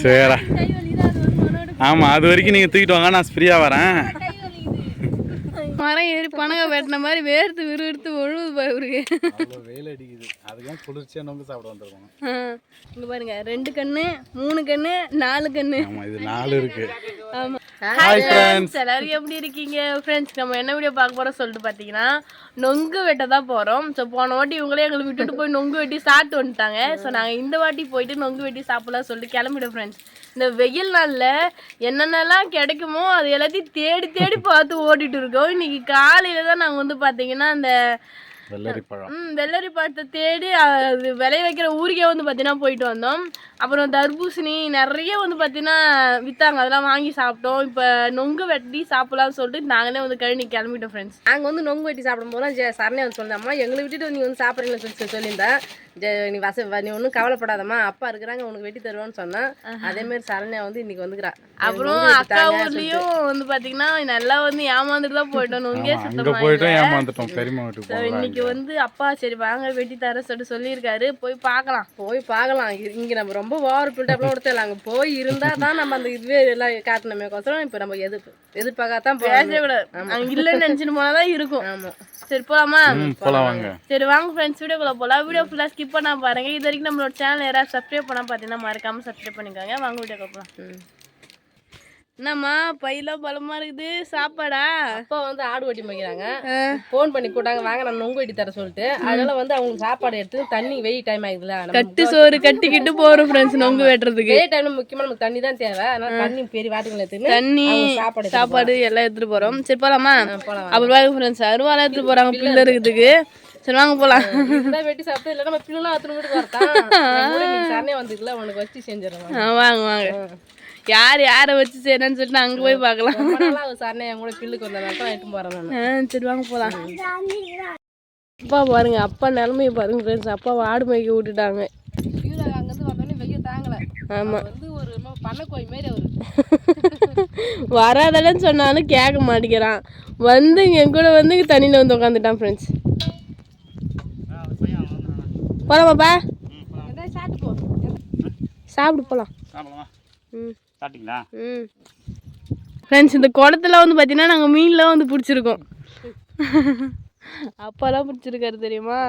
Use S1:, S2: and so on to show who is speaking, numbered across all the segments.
S1: சரி ஆமா அது வரைக்கும் நீங்க தூக்கிட்டு வாங்க நான் ஃப்ரீயா வரேன்
S2: மரம் ஏறி பனங்க வெட்டின மாதிரி வேர்த்து விறுவிறுத்து ஒழுகுது பாருங்க
S1: வெயில் அடிக்குது அதுதான் குளிர்ச்சியா நொங்கு சாப்பிட வந்துருக்கோம்
S2: இங்க பாருங்க 2 கண்ணு 3 கண்ணு 4 கண்ணு
S1: ஆமா இது 4 இருக்கு
S2: ஆமா ஹாய் ஃப்ரெண்ட்ஸ் எல்லாரும் எப்படி இருக்கீங்க ஃப்ரெண்ட்ஸ் நம்ம என்ன வீடியோ பார்க்க போறோம் சொல்லிட்டு பாத்தீங்கன்னா நொங்கு வெட்ட தான் போறோம் ஸோ போன வாட்டி இவங்களே எங்களை விட்டுட்டு போய் நொங்கு வெட்டி சாப்பிட்டு வந்துட்டாங்க ஸோ நாங்கள் இந்த வாட்டி போயிட்டு நொங்கு வெட்டி சாப்பிடலாம் சொல்லிட்டு கிளம்பிடுவோம் ஃப்ரெண்ட்ஸ் இந்த வெயில் நாளில் என்னென்னலாம் கிடைக்குமோ அது எல்லாத்தையும் தேடி தேடி பார்த்து ஓட்டிட்டு இருக்கோம் இன்னைக்கு காலையில தான் நாங்கள் வந்து பார்த்தீங்கன்னா அந்த வெள்ளரி பழத்தை தேடி அது விளைய வைக்கிற ஊருக்கே வந்து பார்த்தீங்கன்னா போயிட்டு வந்தோம் அப்புறம் தர்பூசணி நிறைய வந்து பார்த்தீங்கன்னா விற்றாங்க அதெல்லாம் வாங்கி சாப்பிட்டோம் இப்போ நொங்கு வெட்டி சாப்பிடலாம்னு சொல்லிட்டு நாங்களே வந்து கழனி கிளம்பிட்டோம் ஃப்ரெண்ட்ஸ் நாங்கள் வந்து நொங்கு வெட்டி சாப்பிடும் போது சரணே வந்து சொன்னோம்மா எங்களை விட்டுட்டு நீ வந்து சாப்பிட்றீங்கன்னு சொல்லியிருந்தேன் நீ ஒன்றும் கவலைப்படாதம்மா அப்பா இருக்கிறாங்க உனக்கு வெட்டி தருவான்னு சொன்னேன் அதேமாரி சரண்யா வந்து இன்னைக்கு வந்துக்கிறா அப்புறம் அக்கா ஊர்லயும் வந்து பாத்தீங்கன்னா நல்லா வந்து ஏமாந்துட்டு தான் போயிட்டோம் நொங்கே சுத்தமா இன்னைக்கு வந்து அப்பா சரி வாங்க வெட்டி தர சொல்லியிருக்காரு போய் பார்க்கலாம் இங்க நம்ம ரொம்ப ஓவர் பில்டப்லாம் கொடுத்தல அங்க போய் இருந்தா தான் நம்ம அந்த இதுவே எல்லாம் காட்டணுமே கோசரம் இப்ப நம்ம எதிர்பார்க்காதான் அங்க இல்லைன்னு நினைச்சிட்டு போனாதான் இருக்கும் ஆமா சரி போலாமா சரி வாங்க ஃப்ரெண்ட்ஸ் வீடியோக்குள்ள போலாம் வீடியோ ஃபுல்லா ஸ்கிப் பண்ணா பாருங்க இது வரைக்கும் நம்மளோட சேனல் யாராவது சப்ஸ்கிரைப் பண்ணா பாத்தீங்கன்னா மறக்காம சப்ஸ்கிரைப் பண்ணிக்கோங்க வாங்க வீடியோக்குள்ள போலாம் என்னம்மா பையெல்லாம் பலமா இருக்குது சாப்பாடா அப்பா வந்து ஆடு வெட்டி வைக்கிறாங்க போன் பண்ணி கூட்டாங்க வாங்க நான் நொங்கு வெட்டி தர சொல்லிட்டு அதனால வந்து அவங்களுக்கு சாப்பாடு எடுத்து தண்ணி வெயில் டைம் ஆகுதுல கட்டு சோறு கட்டிக்கிட்டு போறோம் ஃப்ரெண்ட்ஸ் நொங்கு வெட்டுறதுக்கு வெயில் டைம்ல முக்கியமா நமக்கு தண்ணி தான் தேவை அதனால தண்ணி பெரிய வாட்டுகளை எடுத்து தண்ணி சாப்பாடு எல்லாம் எடுத்துட்டு போறோம் சரி போலாமா அப்புறம் வாங்க ஃப்ரெண்ட்ஸ் அருவாலாம் எடுத்துட்டு போறாங்க பிள்ளை இருக்குதுக்கு சரி வாங்க போலாம் வெட்டி சாப்பிட்டு இல்லை நம்ம பிள்ளைலாம் அத்தனை வீட்டுக்கு வரதான் சரணே வந்துருக்குல உனக்கு வச்சு செஞ்சிடலாம் வாங்க வாங்க யாரை வச்சு செய்யணும்னு சொல்லிட்டு அங்கே போய் பார்க்கலாம் சரணே என் கூட பில்லுக்கு வந்ததுனால எட்டு போகிறேன் சரி வாங்க போகலாம் அப்பா பாருங்க அப்பா நிலமையை பாருங்க ஃப்ரெண்ட்ஸ் அப்பா ஆடு மேய்க்க விட்டுட்டாங்க அங்கேருந்து வந்தோடனே வெயில் தாங்கலை ஆமாம் வந்து ஒரு பண்ணக்கோய் மாரி அவர் வராதலன்னு சொன்னாலும் கேட்க மாட்டேங்கிறான் வந்து என் கூட வந்து தண்ணியில் வந்து உட்காந்துட்டான் ஃப்ரெண்ட்ஸ் போலாமாப்பா சாப்பிட்டு போ சாப்பிட்டு போகலாம் ஃப்ரெண்ட்ஸ் இந்த குளத்துல வந்து பார்த்தீங்கன்னா நாங்கள் மீன்லாம் வந்து பிடிச்சிருக்கோம் அப்பாலாம் பிடிச்சிருக்காரு தெரியுமா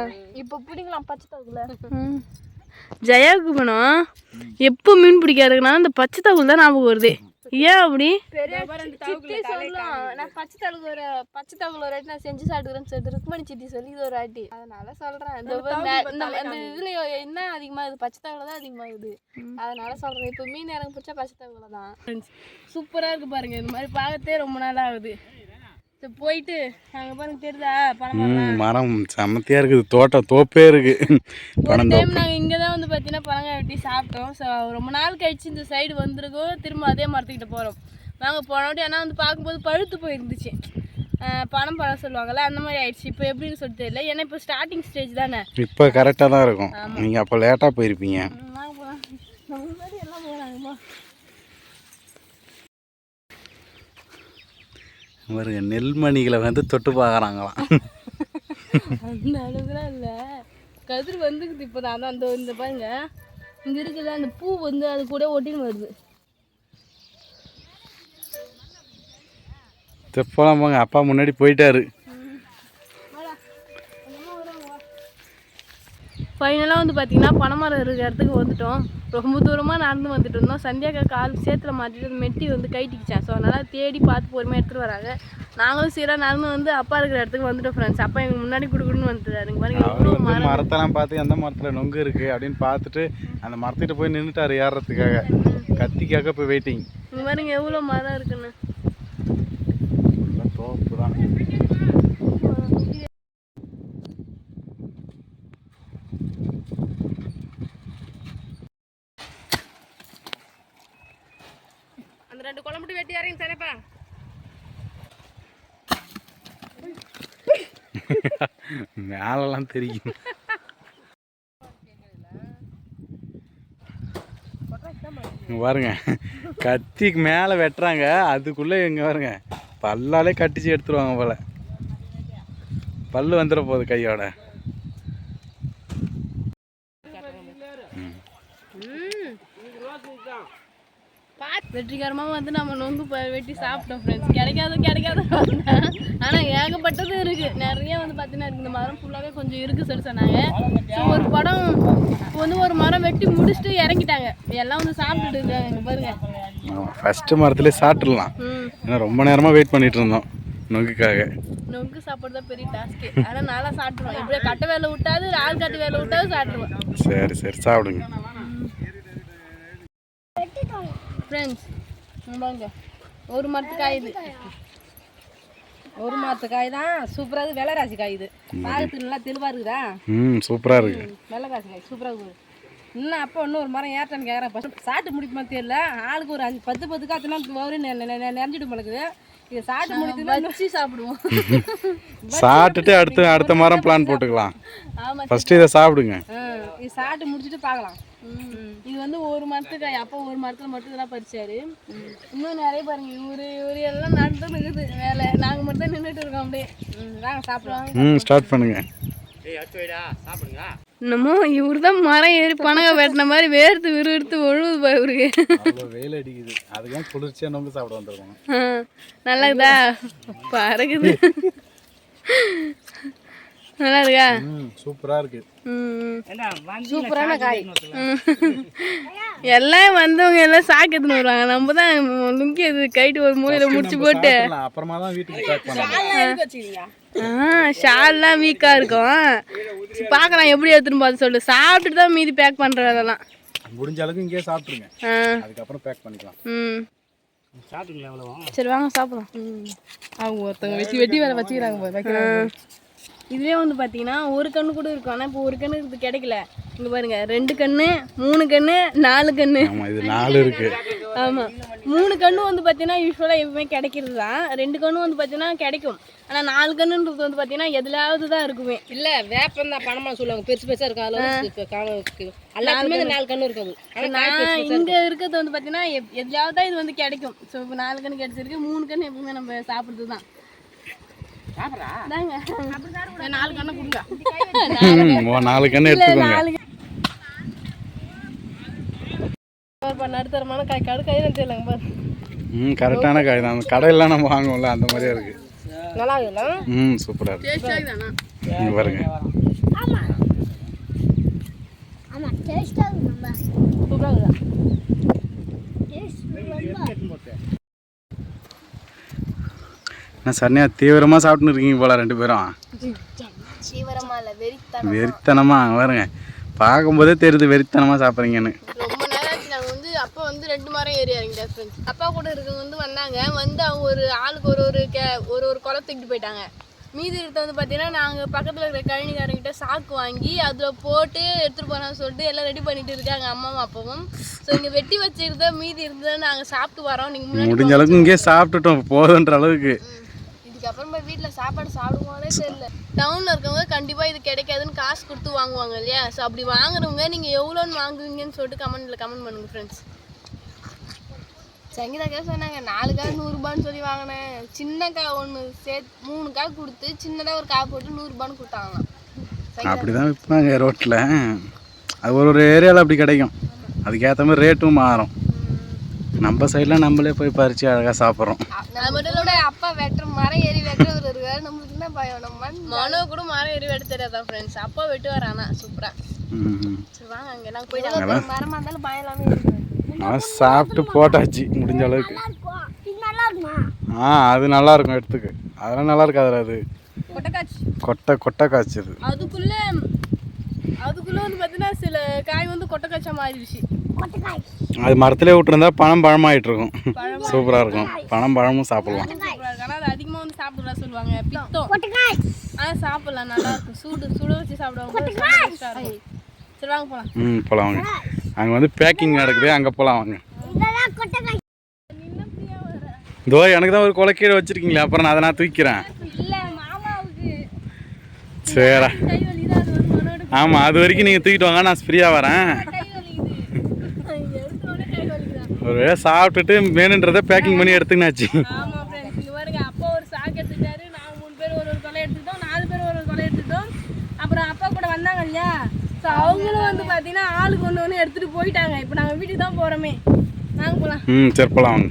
S2: இப்போ பிடிக்கலாம் பச்சை தகுல ஜெயாவுக்கு போனோம் எப்போ மீன் பிடிக்காதுன்னா இந்த பச்சை தகுல் தான் ஞாபகம் வருது ஏன் அப்படி நான் பச்சை தகுல ஒரு வாட்டி நான் செஞ்சு சாப்பிட்டுக்கிறேன்னு சொல்லிட்டு ருக்மணி சித்தி சொல்லி இது ஒரு வாட்டி அதனால சொல்றேன் இந்த இதுல என்ன அதிகமாகுது பச்சை தகுல தான் அதிகமாகுது அதனால சொல்றேன் இப்போ மீன் இறங்க பிடிச்சா பச்சை தகுல தான் சூப்பரா இருக்கு பாருங்க இந்த மாதிரி பார்க்கத்தே ரொம்ப நாள் ஆகுது போயிட்டு அங்க பாருங்க தெரியுதா
S1: மரம் செம்மத்தியா இருக்குது தோப்பே இருக்கு
S2: ஒரு டைம் நாங்கள் இங்கே தான் வந்து பார்த்தீங்கன்னா பழங்காய் வெட்டி சாப்பிட்டோம் ஸோ ரொம்ப நாள் கழிச்சு இந்த சைடு வந்துருக்கோம் திரும்ப அதே மரத்துக்கிட்ட போகிறோம் நாங்கள் போன வாட்டி ஆனால் வந்து பார்க்கும்போது பழுத்து போயிருந்துச்சு பழம் சொல்லுவாங்கல்ல அந்த மாதிரி ஆயிடுச்சு இப்போ எப்படின்னு சொல்லிட்டு தெரியல ஏன்னா இப்போ ஸ்டார்டிங் ஸ்டேஜ் தானே இப்போ
S1: கரெக்டாக தான் இருக்கும் நீங்கள் அப்போ லேட்டாக போயிருப்பீங்க
S2: நாங்கள் போகலாம் முன்னாடி எல்லாம் போகலாங்கம்மா
S1: பாருங்க நெல்மணிகளை வந்து தொட்டு பார்க்குறாங்களாம்
S2: அந்த அளவுக்குலாம் இல்லை கதிர் வந்துக்குது இப்போ தான் அந்த இந்த பாருங்க இங்கே இருக்குது அந்த பூ வந்து அது கூட ஒட்டின்னு வருது
S1: தெப்பலாம் போங்க அப்பா முன்னாடி போயிட்டாரு
S2: ஃபைனலாக வந்து பார்த்தீங்கன்னா பனைமரம் இருக்கிற இடத்துக்கு வந்துட்டோம் ரொம்ப தூரமாக நடந்து வந்துட்டு இருந்தோம் சந்தியாக்கா கால் சேத்துல மாட்டிட்டு மெட்டி வந்து கைட்டிக்கிச்சான் ஸோ அதனால் தேடி பார்த்து பொறுமையாக எடுத்துகிட்டு வராங்க நாங்களும் சீராக நடந்து வந்து அப்பா இருக்கிற இடத்துக்கு வந்துட்டோம் ஃப்ரெண்ட்ஸ் அப்பா எங்களுக்கு முன்னாடி கொடுக்கணும்னு வந்துட்டாரு பாருங்க
S1: மரத்தெல்லாம் பார்த்து எந்த மரத்தில் நொங்கு இருக்குது அப்படின்னு பார்த்துட்டு அந்த மரத்திட்ட போய் நின்றுட்டாரு ஏறுறதுக்காக கத்திக்காக போய் வெயிட்டிங்
S2: இங்கே பாருங்க எவ்வளோ மரம் இருக்குன்னு
S1: தோப்பு தான்
S2: அந்த 2 குழம்புட்டு வெட்டி யாரையும் சரிப்பா
S1: மேலெல்லாம் தெரியும் பாருங்க கத்திக்கு மேலே வெட்டுறாங்க அதுக்குள்ளே இங்கே பாருங்க பல்லாலே கட்டிச்சு எடுத்துருவாங்க போல பல்லு வந்துட போகுது கையோட
S2: வெற்றிகரமாக வந்து நம்ம நொங்கு வெட்டி சாப்பிட்டோம் ஃப்ரெண்ட்ஸ். கிடைக்காத ஆனால் ஏகப்பட்டது இருக்குது. நிறைய வந்து பார்த்தீங்கன்னா இருக்குது. இந்த மரம் ஃபுல்லாகவே கொஞ்சம் இருக்குது சொல்லி சொன்னாங்க. ஸோ ஒரு படம் வந்து ஒரு மரம் வெட்டி முடிச்சுட்டு இறங்கிட்டாங்க. எல்லாம் வந்து சாப்பிட்டுட்டு இருக்காங்க. இங்கே பாருங்கள்,
S1: ஃபஸ்ட்டு மரத்துலேயே சாப்பிட்றலாம். ஏன்னா ரொம்ப நேரமாக வெயிட் பண்ணிட்டு இருந்தோம் நொங்குக்காக.
S2: நொங்கு சாப்பிட்றது தான் பெரிய டாஸ்க்கு. ஆனால் நல்லா சாப்பிட்ருவோம். இப்படியே கட்டை வேலை விட்டாது, ஆள் கட்டு வேலை விட்டாது சாப்பிட்ருவோம்.
S1: சரி சாப்பிடுங்க
S2: ஃப்ரெண்ட்ஸ். பாருங்க, ஒரு மரத்து காய் இது. ஒரு மரத்து காய் தான் சூப்பராக இருக்குது. வெள்ளராசி காய் இது. பார்க்கறதுக்கு நல்லா தெளிவாக இருக்குதா?
S1: சூப்பராக இருக்குது.
S2: வெள்ளராசி காய் சூப்பராக இருக்குது. இன்னும் அப்போ இன்னும் ஒரு மரம் ஏற்றான்னு கேட்குறேன். ஃபஸ்ட் சாப்பிட்டு முடிக்குமா தெரியல. ஆளுக்கு ஒரு 10 காத்துனா வரும் நிறைஞ்சிட்டு பழகுது. இதை சாப்பிட்டு முடிக்குதுன்னா வச்சு சாப்பிடுவோம்.
S1: சாப்பிட்டுட்டு அடுத்த மரம் பிளான் போட்டுக்கலாம்.
S2: ஆமாம்,
S1: ஃபஸ்ட்டு இதை சாப்பிடுங்க.
S2: இது சாப்பிட்டு முடிச்சுட்டு பார்க்கலாம். இது வந்து ஒரு மரத்துக்காய். அப்போ ஒரு மரத்தில் மட்டும் இதெல்லாம் பறிச்சாரு. இன்னும் நிறைய பாருங்க. இவரு எல்லாம் நட்டு இருக்குது வேலை. நாங்கள் மட்டும் தான் நின்றுட்டு இருக்கோம். அப்படியே நாங்கள் சாப்பிடுவோம்.
S1: ஸ்டார்ட் பண்ணுங்க.
S2: இன்னமும் இவரு தான் மரம் ஏறி பனங்க வெட்டின மாதிரி வேர்த்து விறுவிறுத்து ஒழுகுது இவருக்கு.
S1: வெயில் அடிக்குது, அதுதான் குளிர்ச்சியா நொங்கு சாப்பிட வந்துருக்கோம்.
S2: நல்லா இருக்குதா? பறகுது. நல்லா இருக்கா?
S1: சூப்பரா இருக்கு.
S2: சூப்பரான காய். எல்லாம் வந்தவங்க எல்லாம் சாக்கு எடுத்துன்னு வருவாங்க. நம்ம தான் லுங்கி இது கைட்டு ஒரு மூலையில முடிச்சு போட்டு
S1: அப்புறமா தான் வீட்டுக்கு பேக் பண்ணலாம்.
S2: ஷால்லாம் வீக்கா இருக்கும். பார்க்கலாம் எப்படி எடுத்துன்னு பார்த்து சொல்லு. சாப்பிட்டுட்டு தான் மீதி பேக் பண்ற அதெல்லாம்.
S1: முடிஞ்ச அளவுக்கு இங்கேயே சாப்பிட்டுருங்க, அதுக்கப்புறம் பேக் பண்ணிக்கலாம்.
S2: சரி வாங்க சாப்பிடலாம். அவங்க ஒருத்தவங்க வெட்டி வேலை வச்சுக்கிறாங்க. இதுவே வந்து பார்த்தீங்கன்னா ஒரு கண்ணு கூட இருக்கும். ஆனால் இப்போ ஒரு கண்ணு இது கிடைக்கல. இங்கே பாருங்க, 2 கண்ணு, 3 கண்ணு, 4 கண்ணு.
S1: இது 4 இருக்கு.
S2: ஆமாம், 3 கண்ணு வந்து பார்த்தீங்கன்னா யூஸ்வலாக எப்பவுமே கிடைக்கிறது தான். 2 கண்ணு வந்து பார்த்தீங்கன்னா கிடைக்கும். ஆனால் 4 கண்ணுன்றது வந்து பார்த்தீங்கன்னா எதுலாவது தான் இருக்குமே.
S3: இல்லை, வேப்பம் தான் பணமாக சொல்லுவாங்க. பெருசாக இருக்கும். எல்லாத்துக்குமே 4 கண்ணு இருக்காது.
S2: ஆனால் இங்கே இருக்கிறது வந்து பார்த்தீங்கன்னா எதுலாவது தான் இது வந்து கிடைக்கும். ஸோ இப்போ 4 கண்ணு கிடைச்சிருக்கு. 3 கண்ணு எப்பவுமே நம்ம சாப்பிட்றது தான். 4 கண்ணை கொடுங்க.
S1: 4 கண்ணு எடுத்துக்கோங்க.
S2: நடுத்தரமான காய். கையில் தெரியலங்க பாரு.
S1: கரெக்டான காய் தான். கடையெல்லாம் நம்ம வாங்குவோம்ல, அந்த மாதிரியே இருக்கு.
S2: நல்லா இருக்குல்ல?
S1: சூப்பராக இருக்கு. இங்கே பாருங்க. என்ன சன்னியா தீவிரமாக சாப்பிட்டுன்னு இருக்கீங்க போல 2 பேரும். வெறித்தனமா பாருங்க, பார்க்கும்போதே தெரியுது வெறித்தனமாக சாப்பிட்றீங்கன்னு.
S2: ரொம்ப நேரம் ஆச்சு. நாங்கள் வந்து அப்போ வந்து 2 மரம் ஏறி இறங்கிட்டேன் ஃப்ரெண்ட்ஸ். அப்பா கூட இருக்கவங்க வந்து வந்தாங்க. வந்து அவங்க ஒரு ஆளுக்கு ஒரு குலை தூக்கிட்டு போயிட்டாங்க. மீதி இருக்கிறத வந்து பார்த்தீங்கன்னா நாங்கள் பக்கத்தில் இருக்கிற கழனிக்காரங்கிட்ட சாக்கு வாங்கி அதில் போட்டு எடுத்துகிட்டு போகிறான்னு சொல்லிட்டு எல்லாம் ரெடி பண்ணிட்டு இருக்காங்க அம்மாவும் அப்பாவும். ஸோ இங்கே வெட்டி வச்சுருந்தா மீதி இருந்ததை நாங்கள் சாப்பிட்டு வரோம். நீங்கள்
S1: முடிஞ்ச அளவுக்கு இங்கே சாப்பிட்டுட்டோம் போதுன்ற அளவுக்கு.
S2: இதுக்கப்புறமா வீட்டில் சாப்பாடு சாப்பிடுவானே தெரியல. டவுனில் இருக்கவங்க கண்டிப்பாக இது கிடைக்காதுன்னு காசு கொடுத்து வாங்குவாங்க இல்லையா? ஸோ அப்படி வாங்குறவங்க நீங்கள் எவ்வளோன்னு வாங்குவீங்கன்னு சொல்லிட்டு கமெண்ட் பண்ணுங்கள் ஃப்ரெண்ட்ஸ். சங்கீதாக்கா சொன்னாங்க 4 காய் 100 ரூபான்னு சொல்லி வாங்கினேன். சின்ன காய் ஒன்று 3 காய் கொடுத்து சின்னதாக ஒரு காய் போட்டு 100 ரூபான்னு கொடுத்தாங்களாம்.
S1: அப்படிதான் விற்பாங்க ரோட்டில். அது ஒரு ஏரியாவில் அப்படி கிடைக்கும். அதுக்கேற்ற மாதிரி ரேட்டும் மாறும். நம்ம சைடில் நம்மளே போய் பறித்து அழகாக சாப்பிட்றோம்.
S2: அப்பா மரம் ஏறி வெட்டுறவர் இருக்காரு. நம்மளுக்கு என்ன பயம்? நம்ம மனோ கூட மரம் ஏறி வெட்ட தெரியாதான் ஃப்ரெண்ட்ஸ். அப்பா வெட்டுவார். ஆனால் சூப்பராக. சரி வாங்க, அங்கே எல்லாம் போயிட்டு மரமாக இருந்தாலும் பயம் இல்லாமல் இருக்கு.
S1: சாப்பிட்டு போட்டாச்சு முடிஞ்ச அளவுக்கு. அது நல்லா இருக்கும். எடுத்துக்கு அதெல்லாம் நல்லா இருக்காது. அது கொட்டை காய்ச்சது.
S2: அதுக்குள்ள வந்து பார்த்தீங்கன்னா சில காய் வந்து கொட்டை காய்ச்சா மாறிடுச்சு.
S1: அது மரத்திலே விட்டுருந்தா பழமாயிட்டு இருக்கும். சூப்பராக இருக்கும். பழமும் சாப்பிடலாம்.
S2: ஆனால் அது அதிகமாக வந்து சாப்பிடலாம் சொல்லுவாங்க. பித்தம். ஆனால் சாப்பிடலாம், நல்லா இருக்கும். சுட வச்சு சாப்பிடுவாங்க. சரி வாங்க போகலாம்.
S1: போகலாம் வாங்க. அங்கே வந்து பேக்கிங் நடக்குது, அங்கே போகலாம் வாங்க. இதோ எனக்கு தான் ஒரு கொலைக்கீரை வச்சுருக்கீங்களே, அப்புறம் நான் அதை தூக்கிறேன். சரி, ஆமாம், அது வரைக்கும் நீங்கள் தூக்கிட்டு வாங்க, நான் ஃப்ரீயாக வரேன். ஒரு வேளை சாப்பிட்டுட்டு வேணுன்றதை பேக்கிங் பண்ணி எடுத்துக்கினாச்சு.
S2: அப்பா ஒரு சாக்கு எடுத்துட்டாரு. நாங்கள் 3 பேர் ஒரு கொலை எடுத்துட்டோம். 4 பேர் ஒரு கொலை எடுத்துட்டோம். அப்புறம் அப்பா கூட வந்தாங்க இல்லையா? ஸோ அவங்களும் வந்து பார்த்தீங்கன்னா ஆளுக்கு ஒன்று எடுத்துகிட்டு போயிட்டாங்க. இப்போ நாங்கள் வீட்டுக்கு தான் போகிறோமே. வாங்க போகலாம்.
S1: சரி போகலாம் வாங்க.